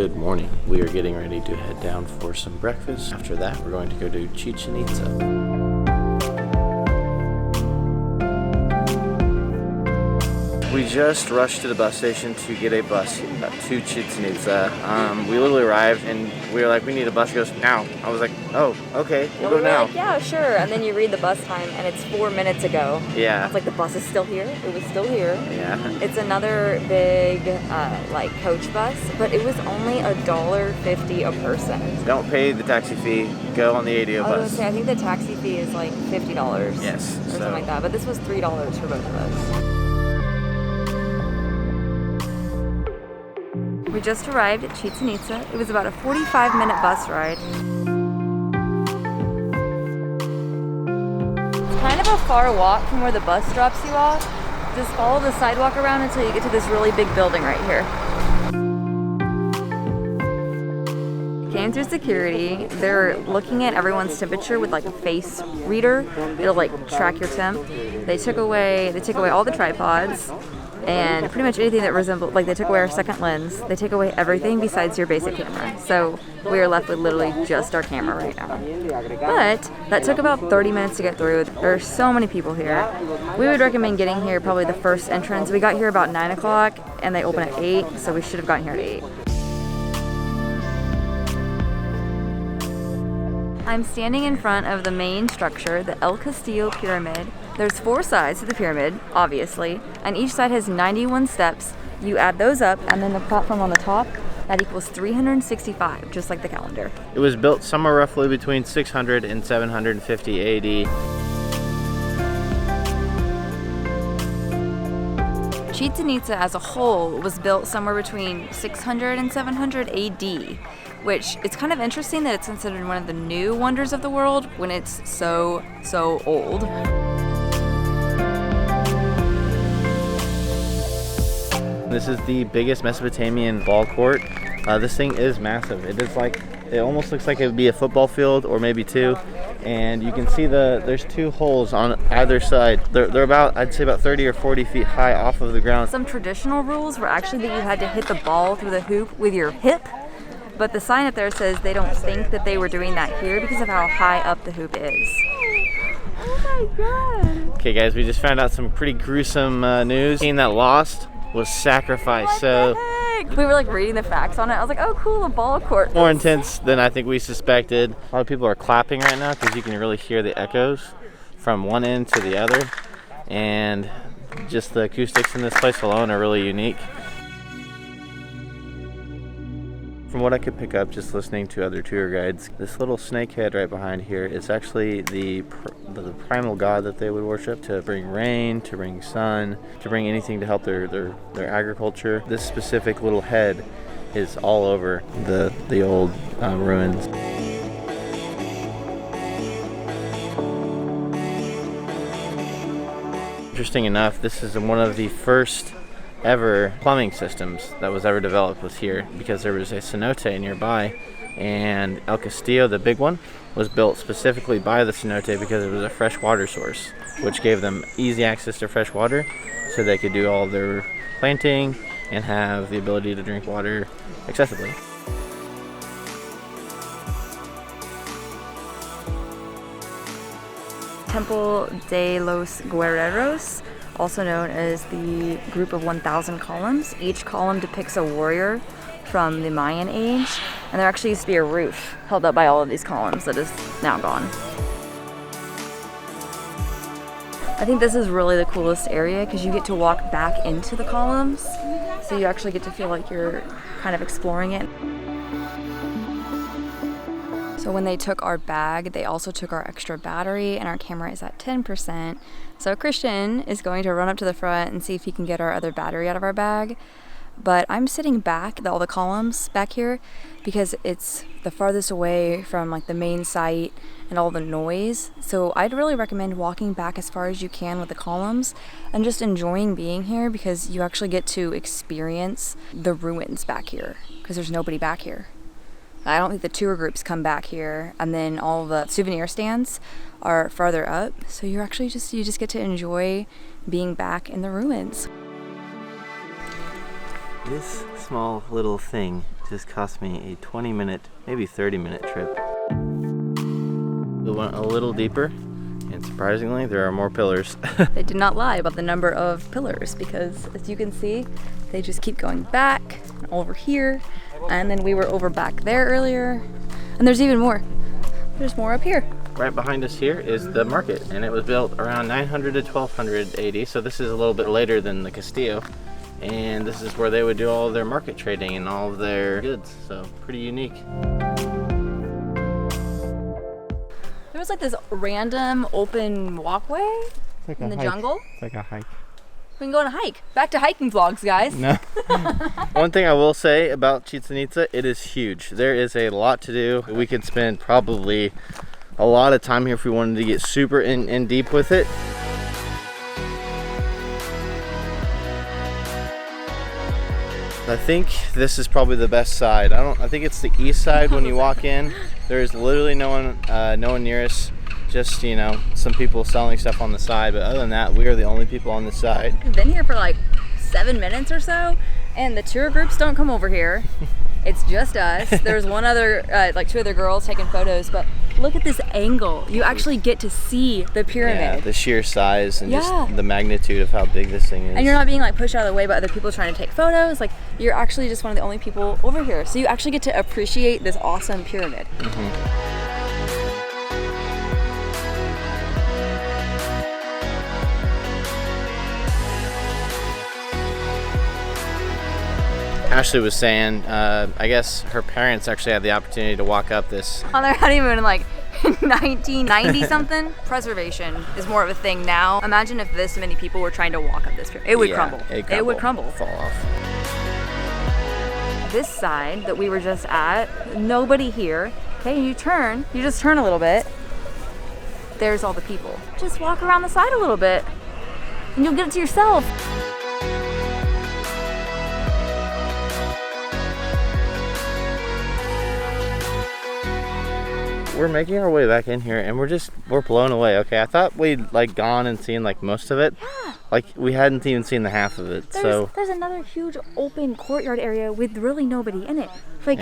Good morning. We are getting ready to head down for some breakfast. After that, we're going to go to Chichen Itza. We just rushed to the bus station to get a bus to Chichen Itza. We literally arrived and we were like, we need a bus. He goes, now. I was like, oh, okay, we'll go now. Like, yeah, sure. And then you read the bus time and it's 4 minutes ago. Yeah. It's like the bus is still here. It was still here. Yeah. It's another big like coach bus, but it was only $1.50 a person. Don't pay the taxi fee. Go on the ADO bus. I was gonna say, I think the taxi fee is like $50. Yes. Or something like that. But this was $3 for both of us. We just arrived at Chichen Itza. It was about a 45-minute bus ride. It's kind of a far walk from where the bus drops you off. Just follow the sidewalk around until you get to this really big building right here. Came through security. They're looking at everyone's temperature with like a face reader. It'll like track your temp. They took away all the tripods. And pretty much anything that resembled, like they took away our second lens, they take away everything besides your basic camera. So we are left with literally just our camera right now. But that took about 30 minutes to get through. There are so many people here. We would recommend getting here probably the first entrance. We got here about 9 o'clock and they open at 8, so we should have gotten here at 8. I'm standing in front of the main structure, the El Castillo pyramid. There's 4 sides to the pyramid, obviously, and each side has 91 steps. You add those up, and then the platform on the top, that equals 365, just like the calendar. It was built somewhere roughly between 600 and 750 AD. Chichen Itza as a whole was built somewhere between 600 and 700 AD, which it's kind of interesting that it's considered one of the new wonders of the world when it's so old. This is the biggest Mesopotamian ball court. This thing is massive. It almost looks like it would be a football field or maybe 2. And you can see there's 2 holes on either side. They're about, I'd say about 30 or 40 feet high off of the ground. Some traditional rules were actually that you had to hit the ball through the hoop with your hip. But the sign up there says they don't think that they were doing that here because of how high up the hoop is. Oh my god. Okay guys, we just found out some pretty gruesome news. The team that lost was sacrificed. So we were like reading the facts on it. I was like, oh cool, a ball court. More intense than I think we suspected. A lot of people are clapping right now because you can really hear the echoes from one end to the other. And just the acoustics in this place alone are really unique. From what I could pick up just listening to other tour guides, this little snake head right behind here is actually the primal god that they would worship to bring rain, to bring sun, to bring anything to help their agriculture. This specific little head is all over the old ruins. Interesting enough, this is one of the first ever plumbing systems that was ever developed was here because there was a cenote nearby, and El Castillo, the big one, was built specifically by the cenote because it was a fresh water source, which gave them easy access to fresh water so they could do all their planting and have the ability to drink water accessibly. Temple de los Guerreros, also known as the group of 1,000 columns. Each column depicts a warrior from the Mayan age, and there actually used to be a roof held up by all of these columns that is now gone. I think this is really the coolest area because you get to walk back into the columns, so you actually get to feel like you're kind of exploring it. So when they took our bag, they also took our extra battery, and our camera is at 10%. So Christian is going to run up to the front and see if he can get our other battery out of our bag. But I'm sitting back, all the columns back here, because it's the farthest away from like the main site and all the noise. So I'd really recommend walking back as far as you can with the columns and just enjoying being here because you actually get to experience the ruins back here because there's nobody back here. I don't think the tour groups come back here, and then all the souvenir stands are farther up. So you're actually you just get to enjoy being back in the ruins. This small little thing This cost me a 20-minute, maybe 30-minute trip. We went a little deeper, and surprisingly, there are more pillars. They did not lie about the number of pillars because, as you can see, they just keep going back and over here, and then we were over back there earlier, and there's even more. There's more up here. Right behind us here is the market, and it was built around 900 to 1200 AD, so this is a little bit later than the Castillo. And this is where they would do all of their market trading and all of their goods, so pretty unique. There was like this random open walkway in the jungle. It's like a hike. We can go on a hike. Back to hiking vlogs, guys. No. One thing I will say about Chichen Itza, it is huge. There is a lot to do. We could spend probably a lot of time here if we wanted to get super in deep with it. I think this is probably the best side. I think it's the east side when you walk in. There's literally no one near us. Just, you know, some people selling stuff on the side, but other than that, we are the only people on the side. We've been here for like 7 minutes or so, and the tour groups don't come over here. It's just us. There's one other, like 2 other girls taking photos, but look at this angle. You actually get to see the pyramid. Yeah, the sheer size and just the magnitude of how big this thing is. And you're not being like pushed out of the way by other people trying to take photos. Like, you're actually just one of the only people over here. So you actually get to appreciate this awesome pyramid. Ashley was saying, I guess her parents actually had the opportunity to walk up this. On their honeymoon in like 1990 something. Preservation is more of a thing now. Imagine if this many people were trying to walk up this pyramid. It would crumble. It would crumble. Fall off. This side that we were just at, nobody here. Okay, you just turn a little bit. There's all the people. Just walk around the side a little bit and you'll get it to yourself. We're making our way back in here and we're blown away. Okay, I thought we'd like gone and seen like most of it. Yeah. Like we hadn't even seen the half of it. There's another huge open courtyard area with really nobody in it. Like,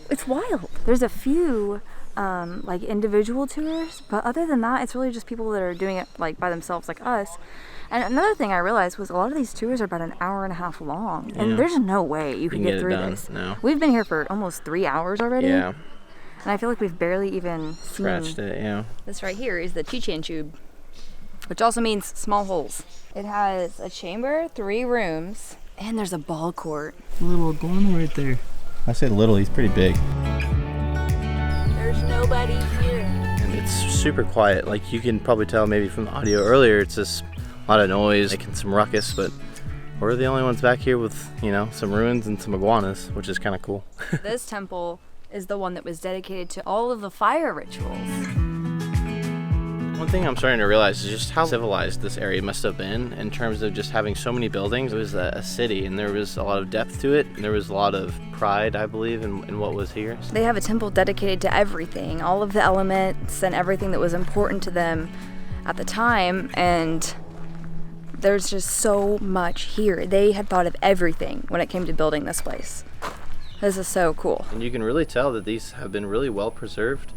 it's wild. There's a few like individual tours, but other than that, it's really just people that are doing it like by themselves, like us. And another thing I realized was a lot of these tours are about an hour and a half long, and there's no way you can get through this. No. We've been here for almost 3 hours already. Yeah. And I feel like we've barely even scratched it, yeah. This right here is the Chichen tube, which also means small holes. It has a chamber, 3 rooms, and there's a ball court. Little iguana right there. I say little, he's pretty big. There's nobody here. And it's super quiet. Like you can probably tell maybe from the audio earlier, it's just a lot of noise, making some ruckus, but we're the only ones back here with, you know, some ruins and some iguanas, which is kind of cool. This temple is the one that was dedicated to all of the fire rituals. One thing I'm starting to realize is just how civilized this area must have been in terms of just having so many buildings. It was a city and there was a lot of depth to it. And there was a lot of pride, I believe, in what was here. They have a temple dedicated to everything, all of the elements and everything that was important to them at the time. And there's just so much here. They had thought of everything when it came to building this place. This is so cool. And you can really tell that these have been really well preserved,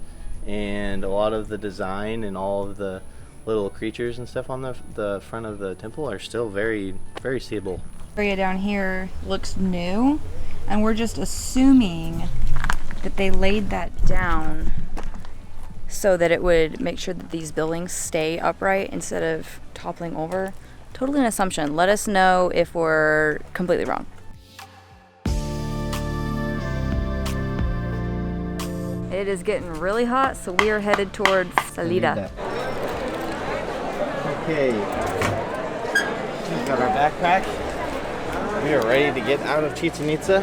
and a lot of the design and all of the little creatures and stuff on the front of the temple are still very, very seeable. The area down here looks new, and we're just assuming that they laid that down so that it would make sure that these buildings stay upright instead of toppling over. Totally an assumption. Let us know if we're completely wrong. It is getting really hot, so we are headed towards Salida. Okay, we've got our backpack. We are ready to get out of Chichen Itza.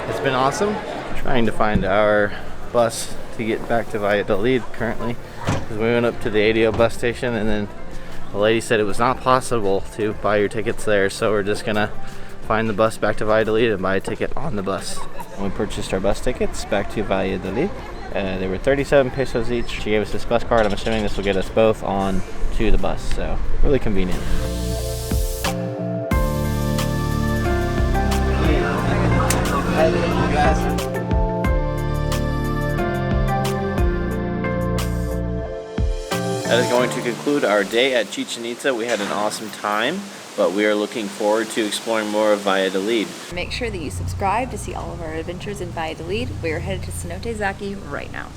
It's been awesome. Trying to find our bus to get back to Valladolid currently, because we went up to the ADO bus station and then the lady said it was not possible to buy your tickets there, so we're just gonna find the bus back to Valladolid and buy a ticket on the bus. And we purchased our bus tickets back to Valladolid. They were 37 pesos each. She gave us this bus card. I'm assuming this will get us both on to the bus, so really convenient. Thank you guys. That is going to conclude our day at Chichen Itza. We had an awesome time, but we are looking forward to exploring more of Valladolid. Make sure that you subscribe to see all of our adventures in Valladolid. We are headed to Cenote Zaki right now.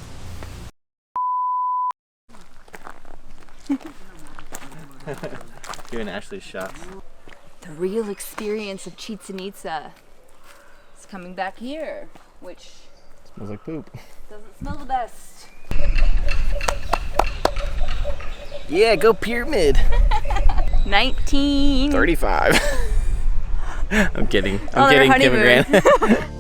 Giving Ashley shots. The real experience of Chichen Itza is coming back here, which Smells like poop. doesn't smell the best. Yeah, go pyramid. 19. 35. I'm kidding. On I'm their kidding, Kim and honeymoon. Grant.